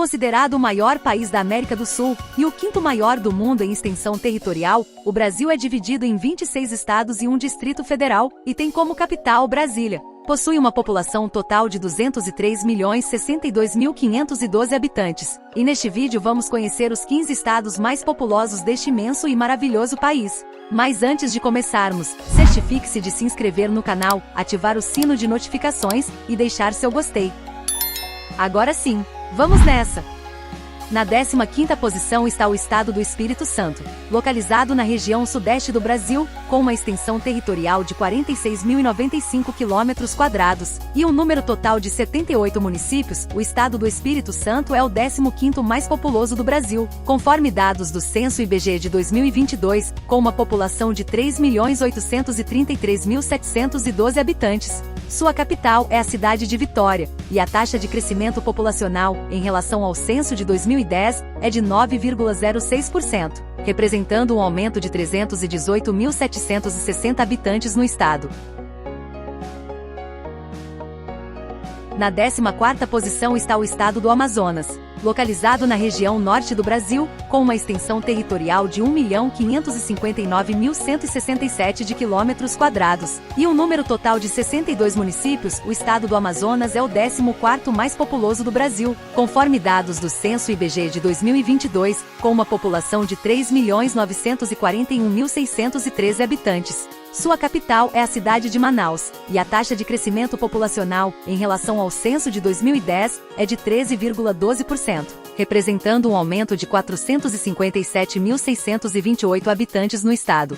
Considerado o maior país da América do Sul e o quinto maior do mundo em extensão territorial, o Brasil é dividido em 26 estados e um Distrito Federal, e tem como capital Brasília. Possui uma população total de 203.062.512 habitantes, e neste vídeo vamos conhecer os 15 estados mais populosos deste imenso e maravilhoso país. Mas antes de começarmos, certifique-se de se inscrever no canal, ativar o sino de notificações e deixar seu gostei. Agora sim, vamos nessa! Na 15ª posição está o estado do Espírito Santo, localizado na região sudeste do Brasil, com uma extensão territorial de 46.095 km² e um número total de 78 municípios. O estado do Espírito Santo é o 15º mais populoso do Brasil, conforme dados do Censo IBGE de 2022, com uma população de 3.833.712 habitantes. Sua capital é a cidade de Vitória, e a taxa de crescimento populacional, em relação ao censo de 2010, é de 9,06%, representando um aumento de 318.760 habitantes no estado. Na 14ª posição está o estado do Amazonas, localizado na região norte do Brasil, com uma extensão territorial de 1.559.167 km² e um número total de 62 municípios. O estado do Amazonas é o 14º mais populoso do Brasil, conforme dados do Censo IBGE de 2022, com uma população de 3.941.613 habitantes. Sua capital é a cidade de Manaus, e a taxa de crescimento populacional, em relação ao censo de 2010, é de 13,12%, representando um aumento de 457.628 habitantes no estado.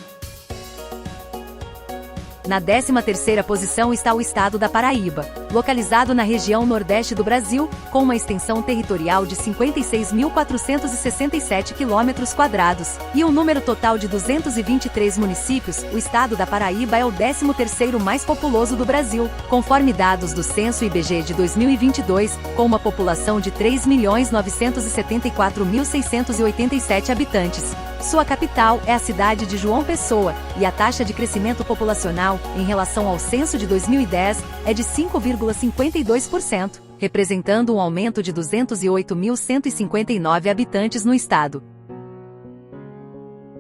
Na 13ª posição está o estado da Paraíba, localizado na região nordeste do Brasil, com uma extensão territorial de 56.467 km² e um número total de 223 municípios. O estado da Paraíba é o 13º mais populoso do Brasil, conforme dados do Censo IBGE de 2022, com uma população de 3.974.687 habitantes. Sua capital é a cidade de João Pessoa, e a taxa de crescimento populacional, em relação ao censo de 2010, é de 5,52%, representando um aumento de 208.159 habitantes no estado.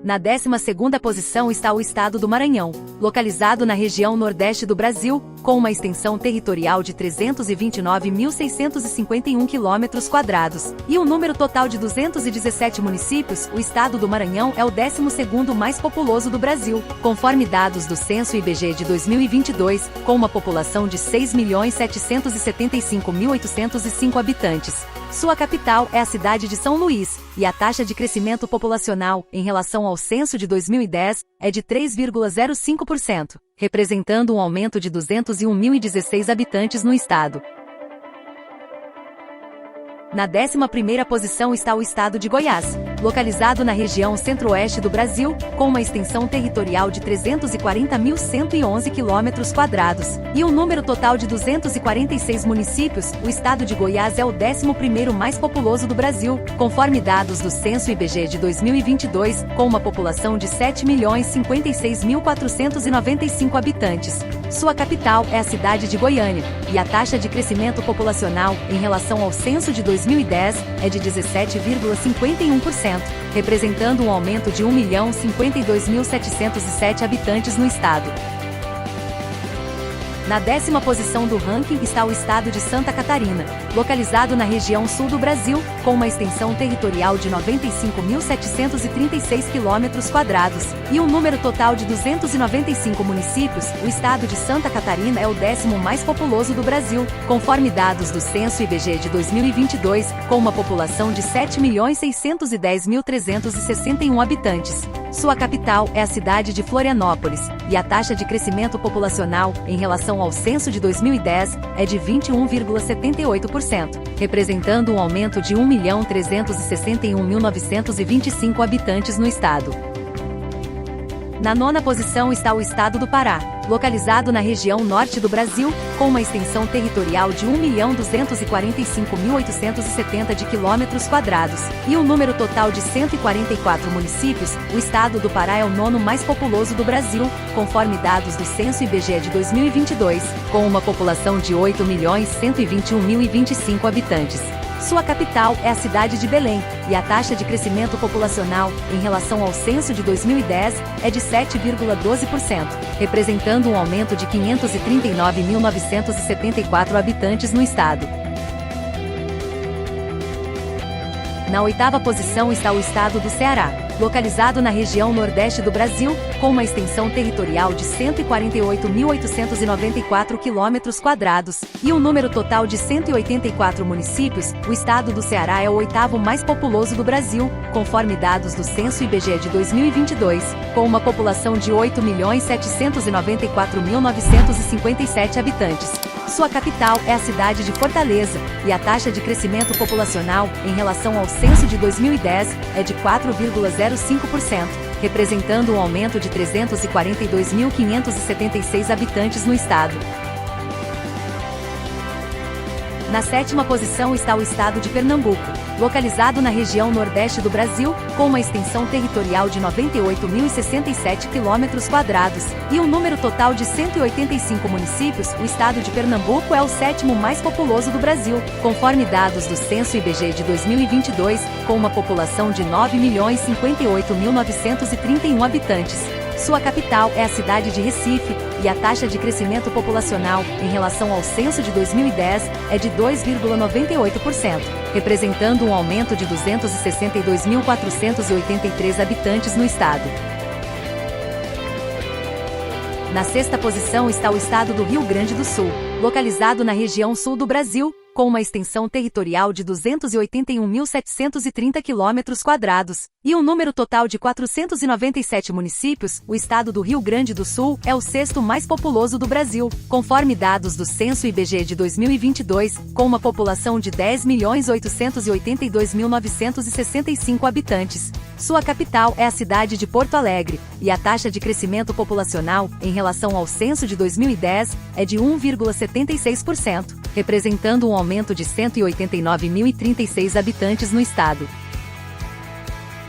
Na 12ª posição está o estado do Maranhão, localizado na região nordeste do Brasil, com uma extensão territorial de 329.651 km² e um número total de 217 municípios. O estado do Maranhão é o 12º mais populoso do Brasil, conforme dados do Censo IBGE de 2022, com uma população de 6.775.805 habitantes. Sua capital é a cidade de São Luís, e a taxa de crescimento populacional, em relação ao censo de 2010, é de 3,05%, representando um aumento de 201.016 habitantes no estado. Na 11ª posição está o estado de Goiás, localizado na região centro-oeste do Brasil, com uma extensão territorial de 340.111 km² e um número total de 246 municípios. O estado de Goiás é o 11º mais populoso do Brasil, conforme dados do Censo IBGE de 2022, com uma população de 7.056.495 habitantes. Sua capital é a cidade de Goiânia, e a taxa de crescimento populacional, em relação ao censo de 2010, é de 17,51%, representando um aumento de 1.052.707 habitantes no estado. Na 10ª posição do ranking está o estado de Santa Catarina, localizado na região sul do Brasil, com uma extensão territorial de 95.736 km² e um número total de 295 municípios. O estado de Santa Catarina é o 10º mais populoso do Brasil, conforme dados do Censo IBGE de 2022, com uma população de 7.610.361 habitantes. Sua capital é a cidade de Florianópolis, e a taxa de crescimento populacional, em relação ao censo de 2010, é de 21,78%, representando um aumento de 1.361.925 habitantes no estado. Na 9ª posição está o estado do Pará, localizado na região norte do Brasil, com uma extensão territorial de 1.245.870 km² e um número total de 144 municípios. O estado do Pará é o 9º mais populoso do Brasil, conforme dados do Censo IBGE de 2022, com uma população de 8.121.025 habitantes. Sua capital é a cidade de Belém, e a taxa de crescimento populacional, em relação ao censo de 2010, é de 7,12%, representando um aumento de 539.974 habitantes no estado. Na oitava posição está o estado do Ceará, localizado na região nordeste do Brasil, com uma extensão territorial de 148.894 km², e um número total de 184 municípios. O estado do Ceará é o oitavo mais populoso do Brasil, conforme dados do Censo IBGE de 2022, com uma população de 8.794.957 habitantes. Sua capital é a cidade de Fortaleza, e a taxa de crescimento populacional, em relação ao censo de 2010, é de 4,05%, representando um aumento de 342.576 habitantes no estado. Na sétima posição está o estado de Pernambuco, localizado na região nordeste do Brasil, com uma extensão territorial de 98.067 km² e um número total de 185 municípios. O estado de Pernambuco é o sétimo mais populoso do Brasil, conforme dados do Censo IBGE de 2022, com uma população de 9.058.931 habitantes. Sua capital é a cidade de Recife, e a taxa de crescimento populacional, em relação ao censo de 2010, é de 2,98%, representando um aumento de 262.483 habitantes no estado. Na sexta posição está o estado do Rio Grande do Sul, localizado na região sul do Brasil, com uma extensão territorial de 281.730 km² e um número total de 497 municípios. O estado do Rio Grande do Sul é o sexto mais populoso do Brasil, conforme dados do Censo IBGE de 2022, com uma população de 10.882.965 habitantes. Sua capital é a cidade de Porto Alegre, e a taxa de crescimento populacional, em relação ao censo de 2010, é de 1,76%, representando um aumento de 189.036 habitantes no estado.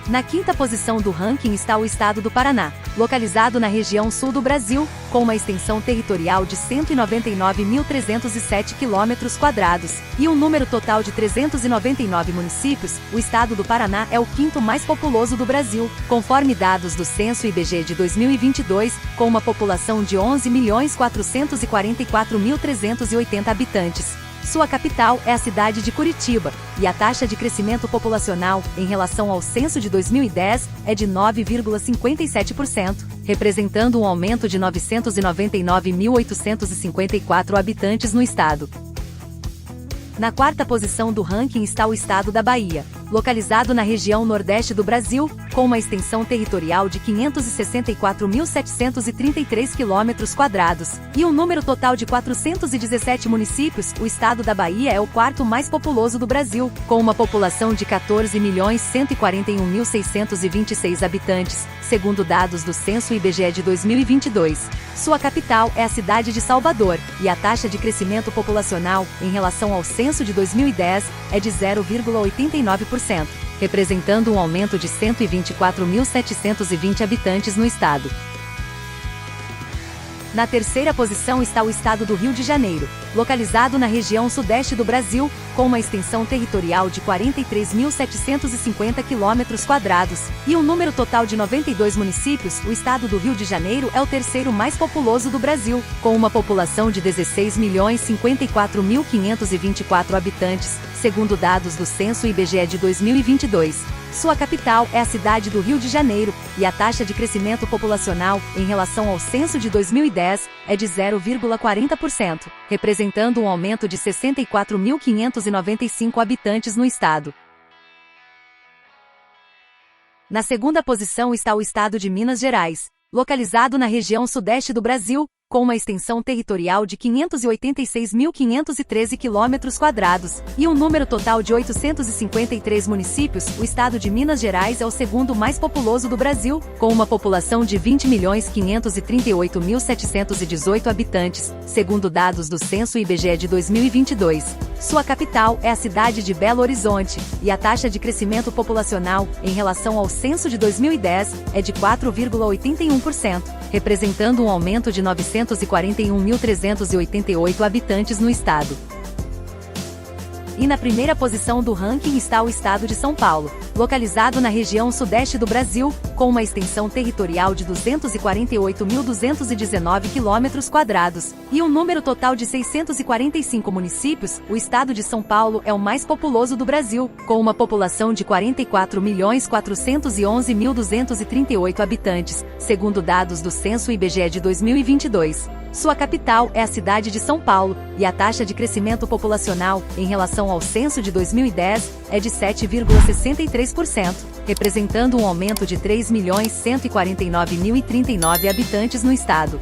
Na quinta posição do ranking está o estado do Paraná, localizado na região sul do Brasil, com uma extensão territorial de 199.307 km² e um número total de 399 municípios. O estado do Paraná é o quinto mais populoso do Brasil, conforme dados do Censo IBGE de 2022, com uma população de 11.444.380 habitantes. Sua capital é a cidade de Curitiba, e a taxa de crescimento populacional, em relação ao censo de 2010, é de 9,57%, representando um aumento de 999.854 habitantes no estado. Na quarta posição do ranking está o estado da Bahia, localizado na região nordeste do Brasil, com uma extensão territorial de 564.733 km² e um número total de 417 municípios. O estado da Bahia é o quarto mais populoso do Brasil, com uma população de 14.141.626 habitantes, segundo dados do Censo IBGE de 2022. Sua capital é a cidade de Salvador, e a taxa de crescimento populacional, em relação ao censo de 2010, é de 0,89%, representando um aumento de 124.720 habitantes no estado. Na terceira posição está o estado do Rio de Janeiro, localizado na região sudeste do Brasil, com uma extensão territorial de 43.750 km² e um número total de 92 municípios. O estado do Rio de Janeiro é o terceiro mais populoso do Brasil, com uma população de 16.054.524 habitantes, segundo dados do Censo IBGE de 2022. Sua capital é a cidade do Rio de Janeiro, e a taxa de crescimento populacional, em relação ao censo de 2010, é de 0,40%, representando um aumento de 64.595 habitantes no estado. Na segunda posição está o estado de Minas Gerais, localizado na região sudeste do Brasil, com uma extensão territorial de 586.513 km² e um número total de 853 municípios. O estado de Minas Gerais é o segundo mais populoso do Brasil, com uma população de 20.538.718 habitantes, segundo dados do Censo IBGE de 2022. Sua capital é a cidade de Belo Horizonte, e a taxa de crescimento populacional, em relação ao censo de 2010, é de 4,81%, representando um aumento de 941.388 habitantes no estado. E na primeira posição do ranking está o estado de São Paulo, localizado na região sudeste do Brasil, com uma extensão territorial de 248.219 km², e um número total de 645 municípios. O estado de São Paulo é o mais populoso do Brasil, com uma população de 44.411.238 habitantes, segundo dados do Censo IBGE de 2022. Sua capital é a cidade de São Paulo, e a taxa de crescimento populacional, em relação ao censo de 2010, é de 7,63%, representando um aumento de 3.149.039 habitantes no estado.